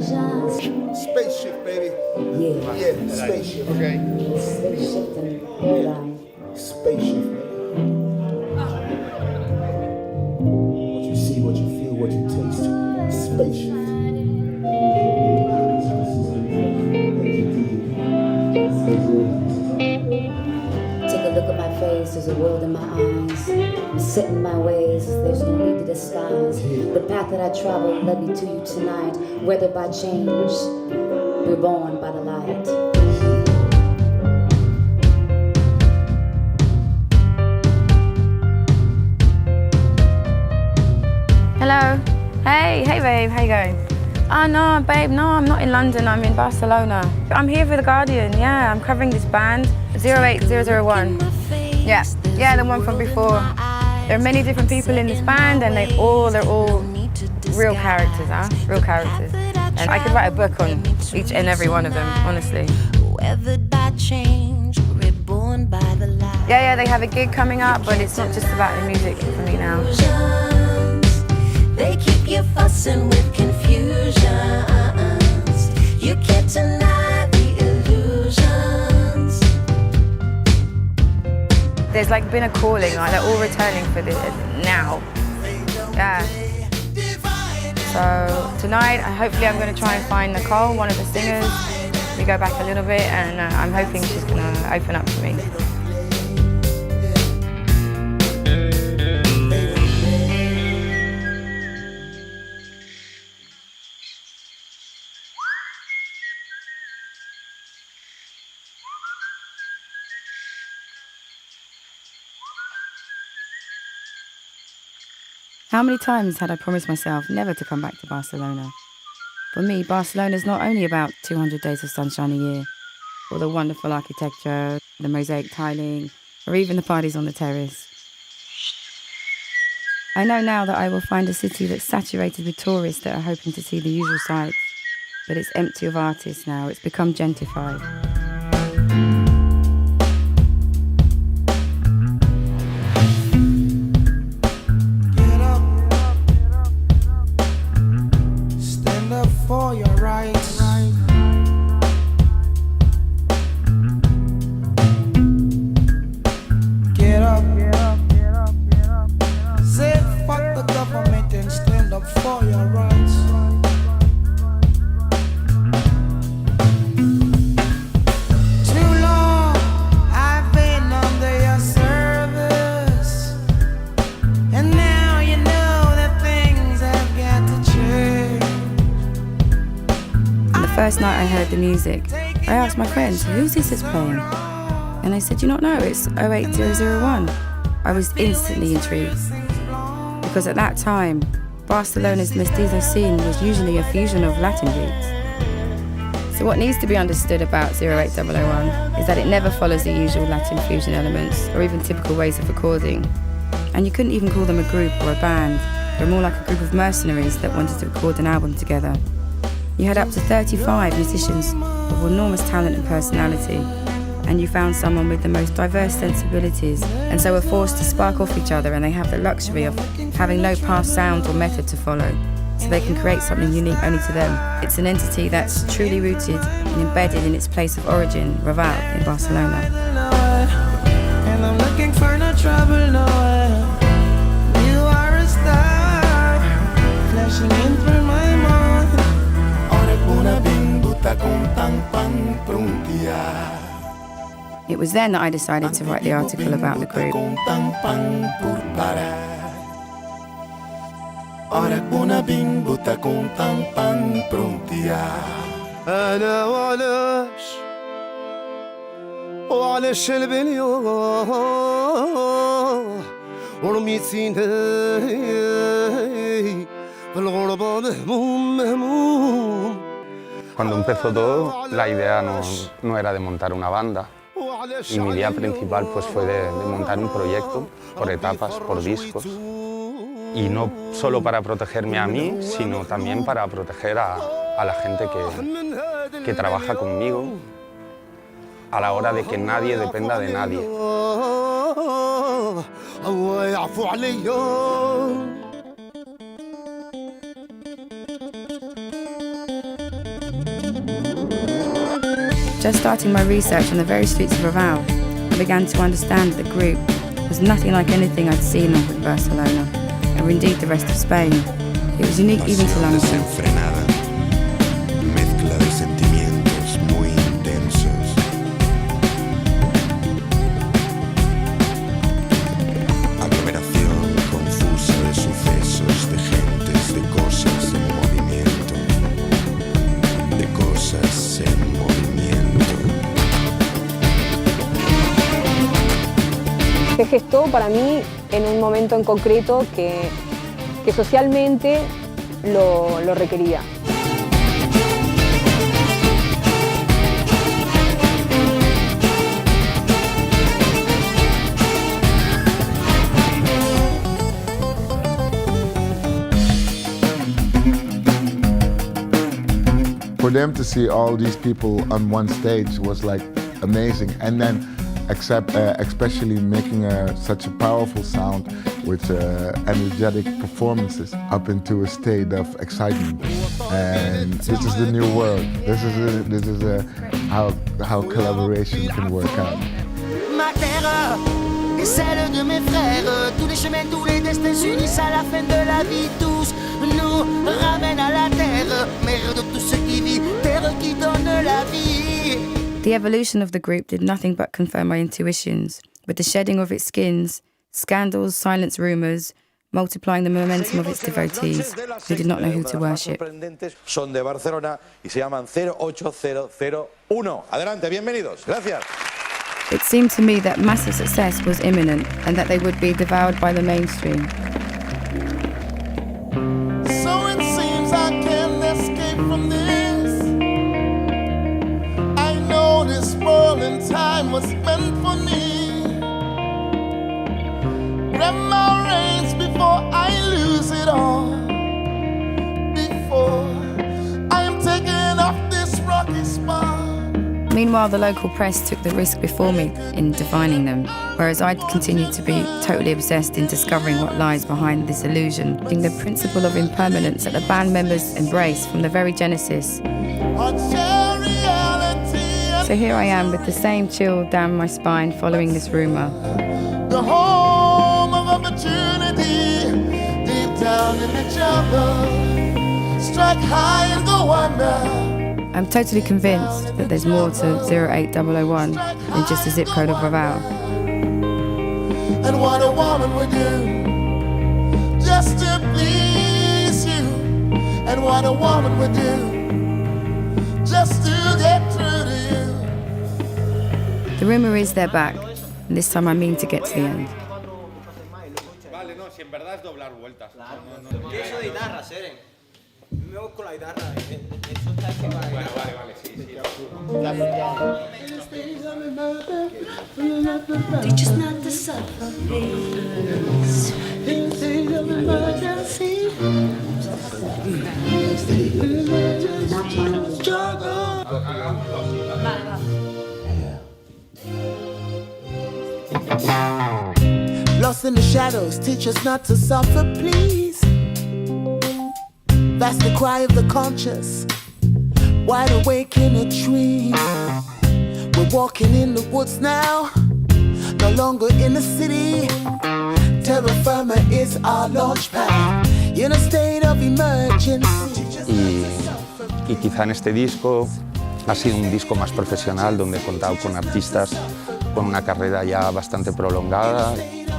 Spaceship, baby. Yeah. Yeah, spaceship. Okay. Spaceship and airline. Spaceship. What you see, what you feel, what you taste. Spaceship. Take a look at my face, there's a world in my eyes. I'm set in my ways, there's no need to disguise. The path that I travel led me to you tonight. Whether by change, we're born by the light. Hello. Hey babe, how you going? Oh no, babe, no, I'm not in London, I'm in Barcelona. I'm here for The Guardian, yeah, I'm covering this band, 08001. Yeah, the one from before. There are many different people in this band and they're all real characters, huh? Real characters. And I could write a book on each and every one of them, honestly. Yeah, they have a gig coming up, but it's not just about the music for me now. They keep you fussing with confusions. You can't deny the illusions. There's like been a calling, like they're all returning for this now. Yeah. So tonight, hopefully I'm going to try and find Nicole, one of the singers. We go back a little bit and I'm hoping she's going to open up for me. How many times had I promised myself never to come back to Barcelona? For me, Barcelona's not only about 200 days of sunshine a year, or the wonderful architecture, the mosaic tiling, or even the parties on the terrace. I know now that I will find a city that's saturated with tourists that are hoping to see the usual sights, but it's empty of artists now, it's become gentrified. For your rights. Get up, get up, get up, get up. Say fuck the government and stand up for your rights. Too long I've been under your service, and now you know that things have got to change. The first night I heard the music, I asked my friends, who's this that's playing? And they said, do you not know, it's 08001. I was instantly intrigued. Because at that time, Barcelona's mestizo scene was usually a fusion of Latin beats. So what needs to be understood about 08001 is that it never follows the usual Latin fusion elements or even typical ways of recording. And you couldn't even call them a group or a band. They're more like a group of mercenaries that wanted to record an album together. You had up to 35 musicians of enormous talent and personality, and you found someone with the most diverse sensibilities, and so were forced to spark off each other, and they have the luxury of having no past sound or method to follow, so they can create something unique only to them. It's an entity that's truly rooted and embedded in its place of origin, Raval, in Barcelona. And I'm looking for no trouble, no. You are a star, flashing in through my mind. It was then that I decided to write the article about the group. Cuando empezó todo, la idea no era de montar una banda. Y mi idea principal pues, fue de montar un proyecto por etapas, por discos. Y no solo para protegerme a mí, sino también para proteger a la gente que trabaja conmigo, a la hora de que nadie dependa de nadie. Just starting my research on the very streets of Raval, I began to understand that the group was nothing like anything I'd seen of Barcelona, or indeed the rest of Spain. It was unique even to London. Desenfrenada, mezcla de sentimientos muy intensos. Aglomeración confusa de sucesos, de gentes, de cosas en movimiento. De cosas en movimiento. Se gestó para mí en un momento en concreto que socialmente lo requería. For them to see all these people on one stage was like amazing, and then especially making such a powerful sound with energetic performances up into a state of excitement. And this is the new world. This is how collaboration can work out. Ma terre et celle de mes frères, tous les chemins, tous les destins s'unissent à la fin de la vie. Tous nous ramènent à la terre, mère de tout ce qui vit, terre qui donne la vie. The evolution of the group did nothing but confirm my intuitions, with the shedding of its skins, scandals, silenced rumours, multiplying the momentum of its devotees, who did not know who to worship. Son de Barcelona y se llaman 08001. Adelante, bienvenidos. Gracias. It seemed to me that massive success was imminent and that they would be devoured by the mainstream. So it seems I can't escape from this. I know this world and time was meant for me. Grab my reins before I lose it all. Before I am taken off this rocky spot. Meanwhile, the local press took the risk before me in defining them, whereas I'd continued to be totally obsessed in discovering what lies behind this illusion, the principle of impermanence that the band members embraced from the very genesis. So here I am with the same chill down my spine following this rumour. The home of opportunity, deep down in the jungle, strike high and go under. I'm totally convinced that there's more to 08001 than just a zip code of Raval. And what a woman would do just to please you. And what a woman would do just to get through to you. The rumour is they're back, and this time I mean to get to the end. Vale, no, si en verdad es doblar vueltas. Eso de guitarra, Seren. Me voy con la guitarra. Eso está que va. Vale, sí. They're just not the sufferers. Emergency. Lost in the shadows, teach us not to suffer, please. That's the cry of the conscious, wide awake in a dream. We're walking in the woods now, no longer in the city. Terra firma is our launch pad, in a state of emergency. Y quizá en este disco ha sido un disco más profesional, donde he contado con artistas con una carrera ya bastante prolongada.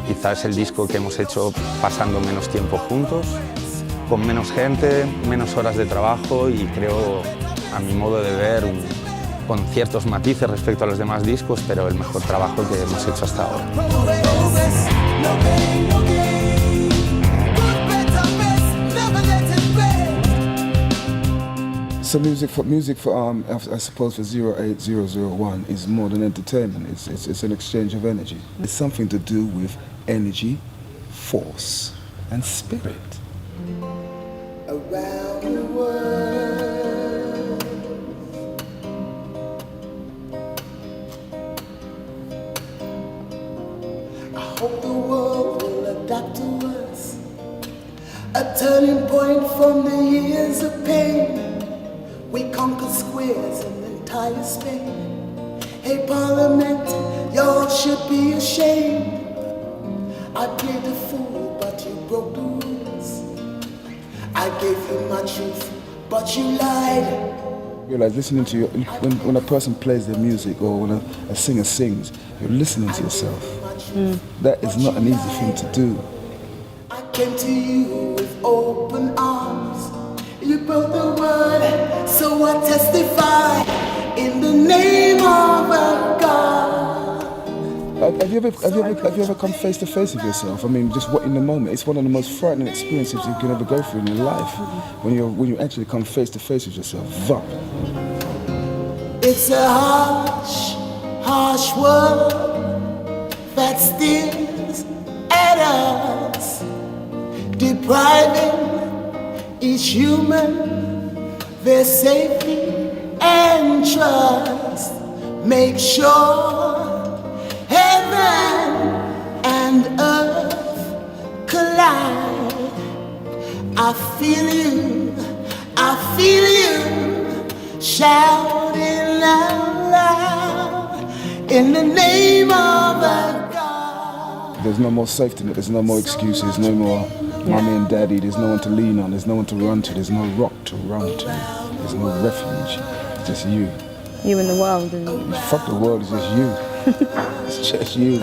Quizá es el disco que hemos hecho pasando menos tiempo juntos, con menos gente, menos horas de trabajo y creo, a mi modo de ver, con ciertos matices respecto a los demás discos, pero el mejor trabajo que hemos hecho hasta ahora. So music for I suppose for 08001 is more than entertainment. It's an exchange of energy. It's something to do with energy, force, and spirit. Around the world, I hope the world will adapt to us. A turning point from the years of pain we call conquered squares in entire Spain. Hey Parliament, y'all should be ashamed. I played the fool, but you broke the rules. I gave you my truth, but you lied. You're like listening to when a person plays their music or when a singer sings, you're listening to yourself. That is not an easy thing to do. I came to you with open arms. You broke the word, so I testify in the name of a God. Have you ever come face to face with yourself? I mean, just what in the moment. It's one of the most frightening experiences you can ever go through in your life. When you actually come face to face with yourself. Vup. It's a harsh, harsh world that stares at us, depriving each human their safety and trust. Make sure heaven and earth collide. I feel you shouting out loud in the name of a God. There's no more safety net, there's no more excuses, no more mommy and daddy, there's no one to lean on, there's no one to run to, there's no rock to run to, there's no refuge, it's just you. You and the world. And fuck the world, it's just you. It's just you.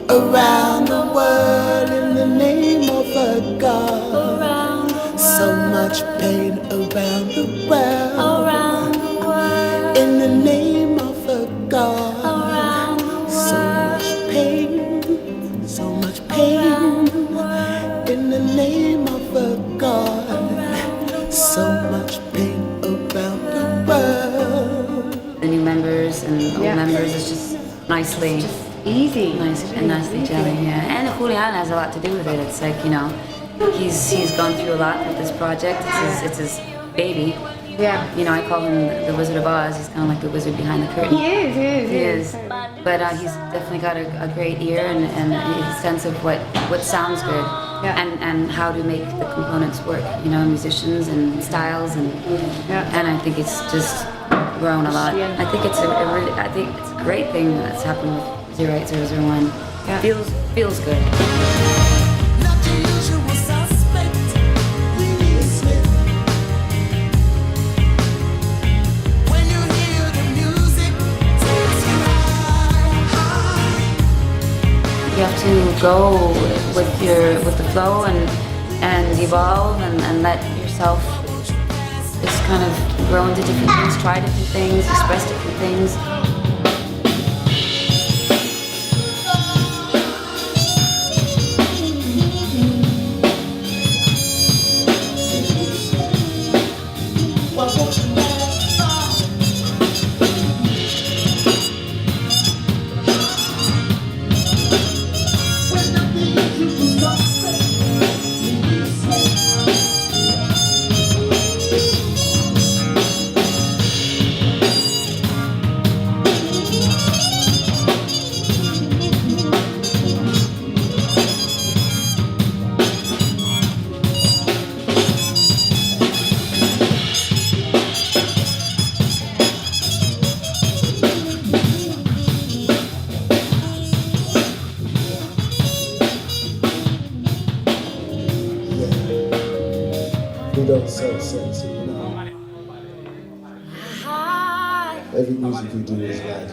Around the world in the name of a God. So much pain around the world. In the name of a God. So much pain. In the name of a God. So much pain around the world. The new members and old members is just nicely easy. Nicely gelling, yeah. And Julian has a lot to do with it. It's like, you know, he's gone through a lot with this project. It's his baby. Yeah. You know, I call him the Wizard of Oz. He's kind of like the wizard behind the curtain. He is. But he's definitely got a great ear and a sense of what sounds good. Yeah. And how to make the components work. You know, musicians and styles and I think it's just grown a lot. I think it's a great thing that's happened with 08001. Yeah. Feels good. Not the usual suspect. When you hear the music, takes you high. You have to go with the flow and evolve and let yourself just kind of grow into different things, try different things, express different things. We don't sell sense, you know. Every music we do is like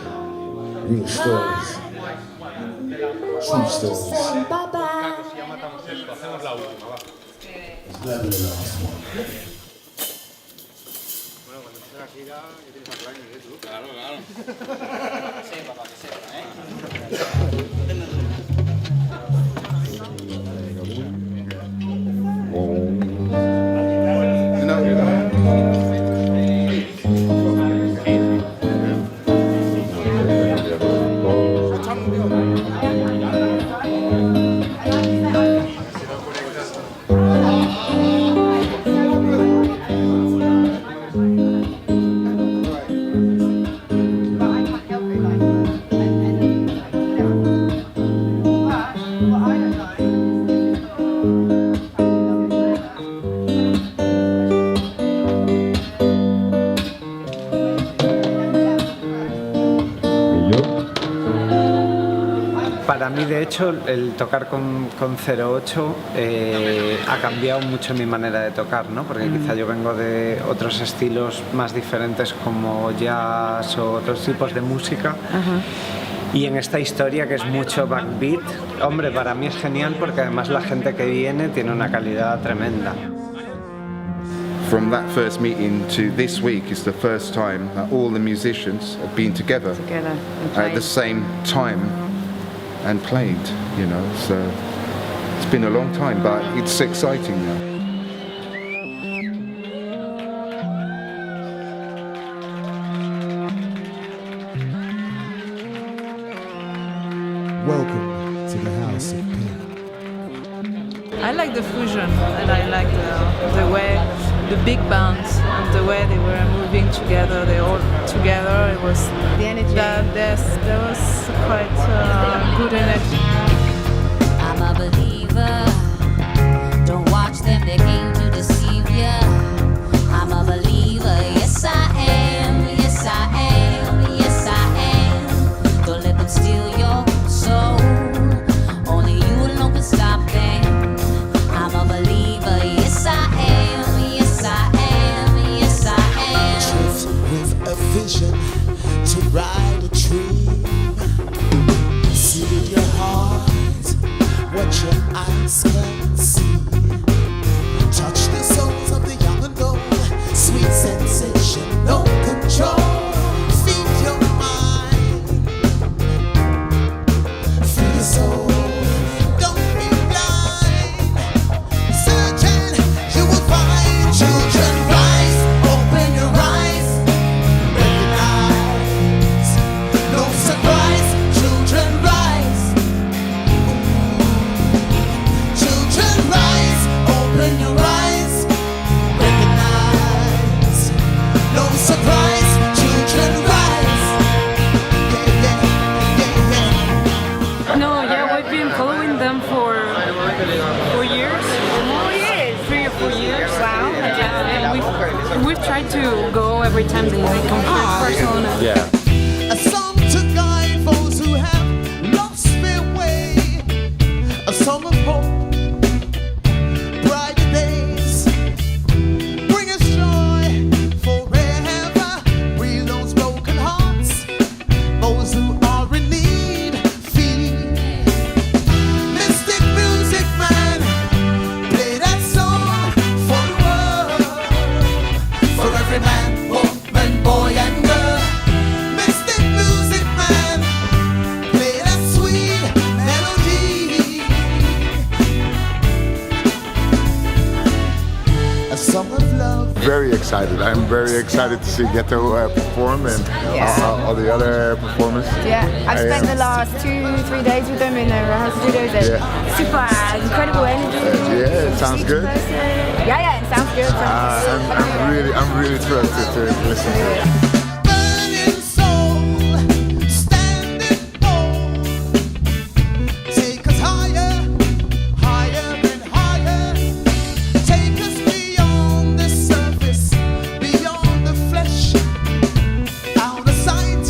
real stories, true stories. It's better than the last one. Para mí, de hecho, el tocar con 08 ha cambiado mucho mi manera de tocar, ¿no? Porque quizá yo vengo de otros estilos más diferentes como jazz o otros tipos de música. Y en esta historia, que es mucho backbeat, hombre, para mí es genial porque además la gente que viene tiene una calidad tremenda. From that first meeting to this week is the first time that all the musicians have been together at the same time and played, you know, so it's been a long time, but it's exciting now. Welcome to the House of Pene. I like the fusion, and I like the way the big bands and the way they were moving together. They all together. It was the energy. There was quite good energy. I'm a believer. Don't watch them, they came to deceive ya. I'm a believer. Yes, I am. Yes, I am. Yes, I am. Don't let them steal your soul. Only you alone can stop them. I'm a believer. Yes, I am. Yes, I am. Yes, I am. Drift with a vision to ride a dream. See with your heart what your eyes can see. Touch the souls of the young and old. Sweet sensation, no control. Feed your mind. Free your soul. Don't be blind. Certain you will find children rise. Open your eyes. Recognize. No surprise. Children rise. Children rise. Open your eyes. Recognize. No surprise. Children rise. No, yeah, we've been following them for 4 years. 4 years? 3 or 4 years. Wow. Yeah, and we've tried to go every time they come to Barcelona. A song to guide those who have lost their way. A song of hope, brighter days. Bring us joy forever. Heal those broken hearts, those who are in need. Feed. Mystic music man, play that song for the world. For every man, woman, boy and girl. Mystic music man, play that sweet melody. A song of love. Very excited. I'm very excited to see Ghetto perform and all the other performers. Yeah, I've spent the last 2-3 days with them in the rehearsal studios. And super incredible energy. Yeah, it sounds good. Yeah, it sounds good. I'm really thrilled to listen to it. Burning soul, standing bold. Take us higher, higher and higher. Take us beyond the surface, beyond the flesh, out of sight.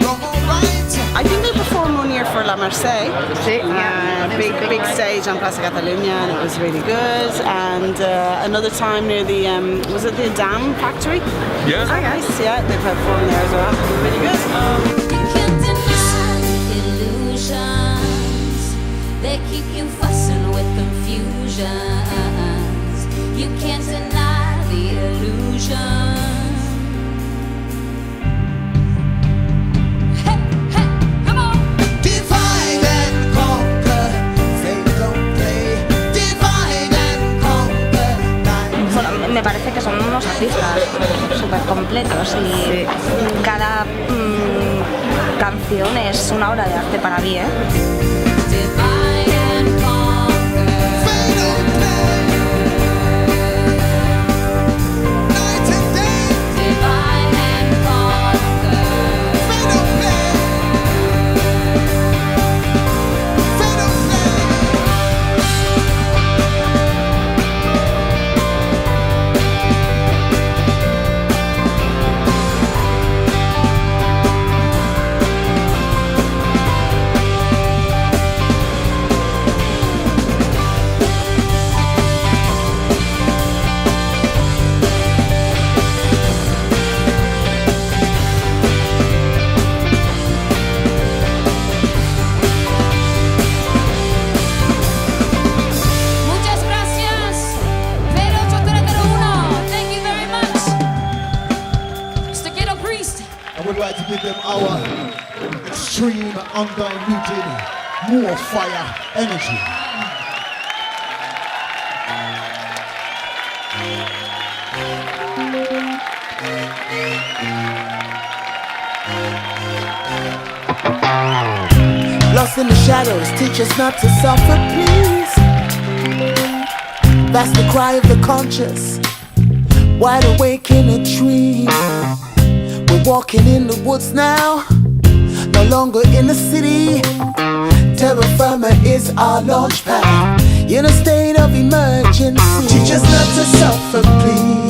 You're alright. I think they performed 1 year for La Marseille. Big stage on Plaza Catalunya, and it was really good. And another time near the was it the Dam Factory? Yeah. Oh, nice. Yeah, they performed there as well. Really good. You can't deny illusions. They keep you fussing with confusions. You can't deny the illusion. Hey, hey, come on. Divide and conquer. They don't play. Divide and conquer. Bueno, me parece que son unos artistas súper completos y cada canción es una obra de arte para mí, ¿eh? like to give them our extreme, undiluted, more fire energy. Lost in the shadows, teach us not to suffer, please. That's the cry of the conscious, wide awake in a dream. We're walking in the woods now, no longer in the city. Terra firma is our launch pad, in a state of emergency. Teach us not to suffer, please.